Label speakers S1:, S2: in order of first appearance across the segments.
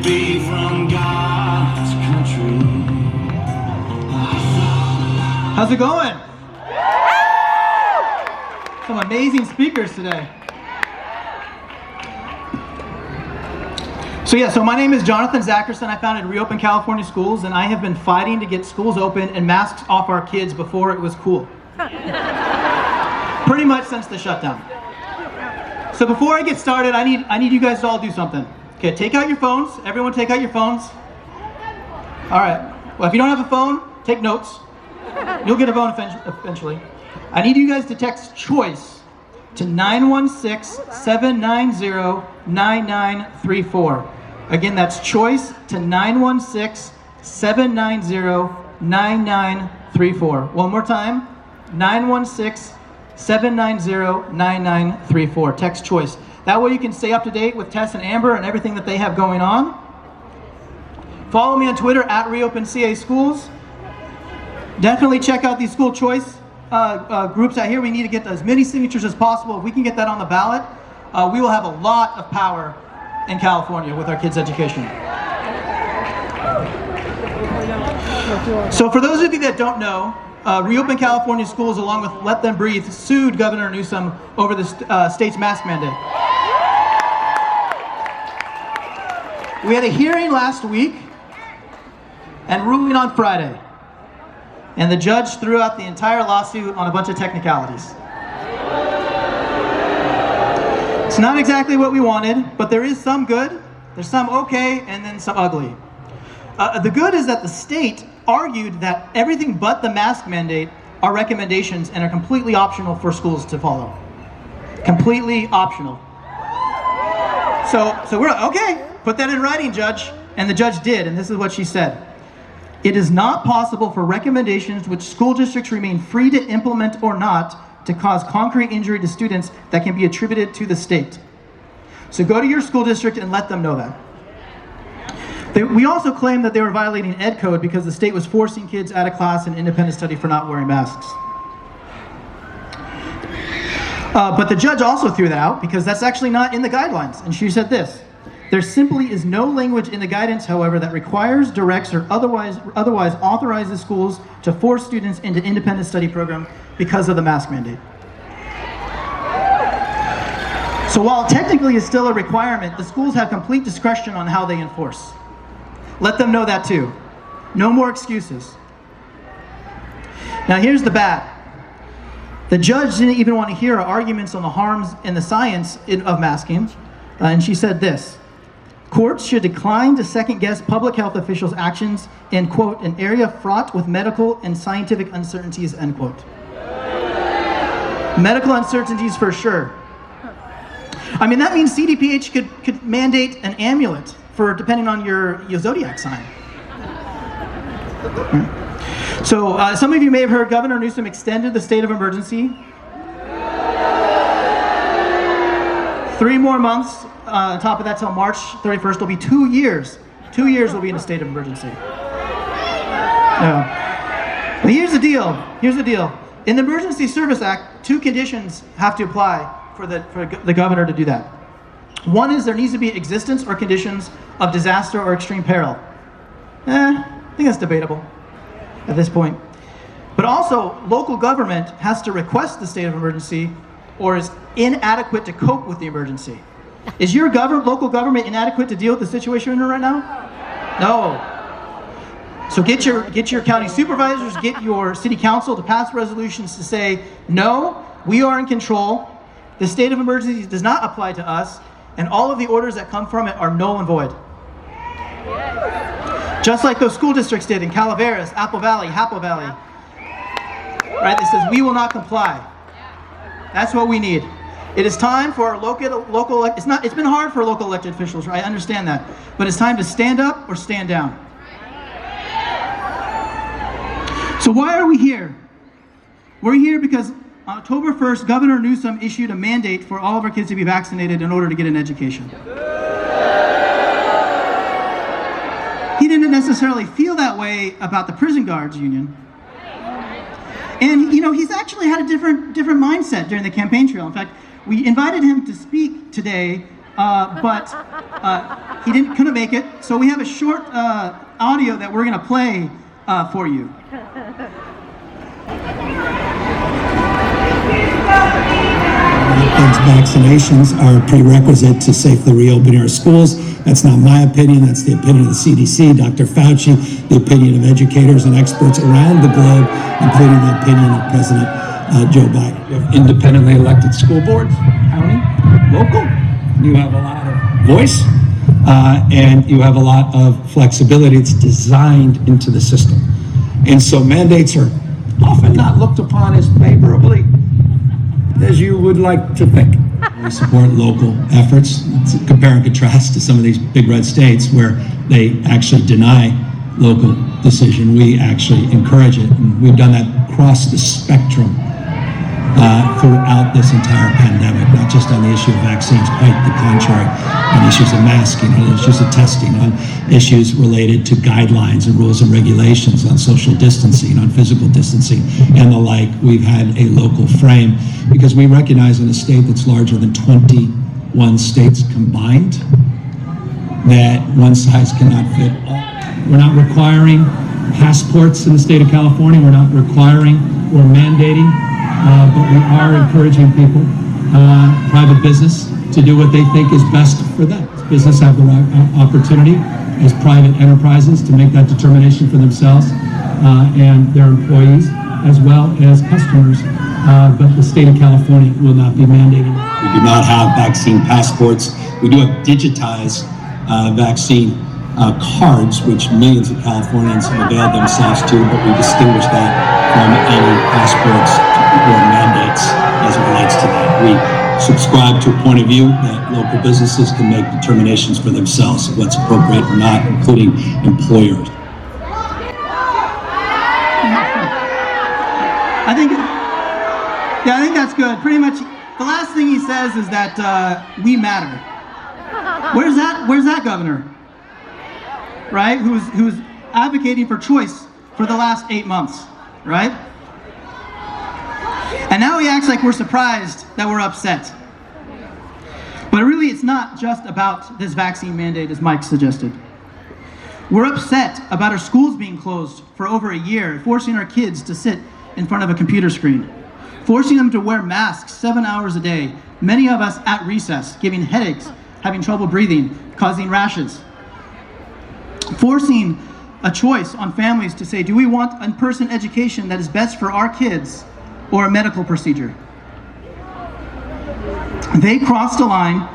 S1: be from God's country.
S2: How's it going? Some amazing speakers today. So my name is Jonathan Zachreson. I founded Reopen California Schools, and I have been fighting to get schools open and masks off our kids before it was cool. Pretty much since the shutdown. So before I get started, I need you guys to all do something. Okay, take out your phones. Everyone take out your phones. All right. Well, if you don't have a phone, take notes. You'll get a phone eventually. I need you guys to text CHOICE to 916-790-9934. Again, that's CHOICE to 916-790-9934. One more time, 916-790-9934. Text CHOICE. That way you can stay up to date with Tess and Amber and everything that they have going on. Follow me on Twitter at ReopenCA Schools. Definitely check out these school choice groups out here. We need to get as many signatures as possible. If we can get that on the ballot, we will have a lot of power in California with our kids' education. So for those of you that don't know, Reopen California Schools, along with Let Them Breathe, sued Governor Newsom over the state's mask mandate. We had a hearing last week and ruling on Friday. And the judge threw out the entire lawsuit on a bunch of technicalities. It's not exactly what we wanted, but there is some good, there's some okay, and then some ugly. The good is that the state argued that everything but the mask mandate are recommendations and are completely optional for schools to follow. Completely optional. So we're like, okay, put that in writing, Judge. And the judge did, and this is what she said. It is not possible for recommendations which school districts remain free to implement or not to cause concrete injury to students that can be attributed to the state. So go to your school district and let them know that. We also claimed that they were violating Ed Code because the state was forcing kids out of class in independent study for not wearing masks. But the judge also threw that out because that's actually not in the guidelines. And she said this: there simply is no language in the guidance, however, that requires, directs, or otherwise authorizes schools to force students into independent study program because of the mask mandate. So while technically it's still a requirement, the schools have complete discretion on how they enforce. Let them know that too. No more excuses. Now here's the bad. The judge didn't even want to hear our arguments on the harms and the science of masking, and she said this: courts should decline to second-guess public health officials' actions in, quote, an area fraught with medical and scientific uncertainties, end quote. Medical uncertainties for sure. I mean, that means CDPH could mandate an amulet for depending on your zodiac sign. So some of you may have heard Governor Newsom extended the state of emergency. 3 more months. On top of that, till March 31st, will be 2 years. 2 years will be in a state of emergency. But here's the deal. In the Emergency Service Act, 2 conditions have to apply for the governor to do that. One is there needs to be existence or conditions of disaster or extreme peril. I think that's debatable at this point. But also, local government has to request the state of emergency or is inadequate to cope with the emergency. Is your local government inadequate to deal with the situation we're in right now? No. So get your county supervisors, get your city council to pass resolutions to say, no, we are in control. The state of emergency does not apply to us, and all of the orders that come from it are null and void. Just like those school districts did in Calaveras, Apple Valley, Happel Valley. Right? It says we will not comply. That's what we need. It is time for our local. It's been hard for local elected officials, right? I understand that, but it's time to stand up or stand down. So why are we here? We're here because on October 1st, Governor Newsom issued a mandate for all of our kids to be vaccinated in order to get an education. He didn't necessarily feel that way about the prison guards union. And he's actually had a different mindset during the campaign trail. In fact, we invited him to speak today, but he couldn't make it, so we have a short audio that we're going to play for you.
S3: Vaccinations are a prerequisite to safely reopening our schools. That's not my opinion. That's the opinion of the CDC, Dr. Fauci, the opinion of educators and experts around the globe, including the opinion of President Joe Biden. You have independently elected school boards, county, local. You have a lot of voice, and you have a lot of flexibility. It's designed into the system. And so mandates are often not looked upon as favorably as you would like to think. We support local efforts. To compare and contrast to some of these big red states where they actually deny local decision, we actually encourage it. And we've done that across the spectrum throughout this entire pandemic, not just on the issue of vaccines, quite the contrary, on issues of masking, on issues of testing, on issues related to guidelines and rules and regulations, on social distancing, on physical distancing, and the like. We've had a local frame because we recognize in a state that's larger than 21 states combined that one size cannot fit all. We're not requiring passports in the state of California. We're not requiring or mandating, but we are encouraging people, private business, to do what they think is best for them. Business have the right opportunity as private enterprises to make that determination for themselves and their employees, as well as customers. But the state of California will not be mandating that.
S4: We do not have vaccine passports. We do have digitized vaccine cards, which millions of Californians have availed themselves to, but we distinguish that from any passports or mandates as it relates to that. We subscribe to a point of view that local businesses can make determinations for themselves of what's appropriate or not, including employers.
S2: I think that's good. Pretty much, the last thing he says is that we matter. Where's that governor? Right? Who's advocating for choice for the last 8 months, right? And now he acts like we're surprised that we're upset. But really, it's not just about this vaccine mandate, as Mike suggested. We're upset about our schools being closed for over a year, forcing our kids to sit in front of a computer screen, forcing them to wear masks 7 hours a day, many of us at recess, giving headaches, having trouble breathing, causing rashes. Forcing a choice on families to say, do we want in-person education that is best for our kids or a medical procedure? They crossed a line,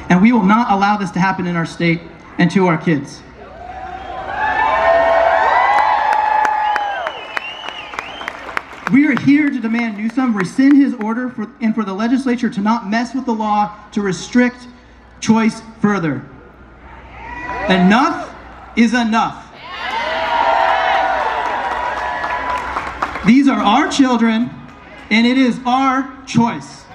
S2: and we will not allow this to happen in our state and to our kids. We are here to demand Newsom rescind his order and for the legislature to not mess with the law to restrict choice further. Enough is enough. These are our children, and it is our choice.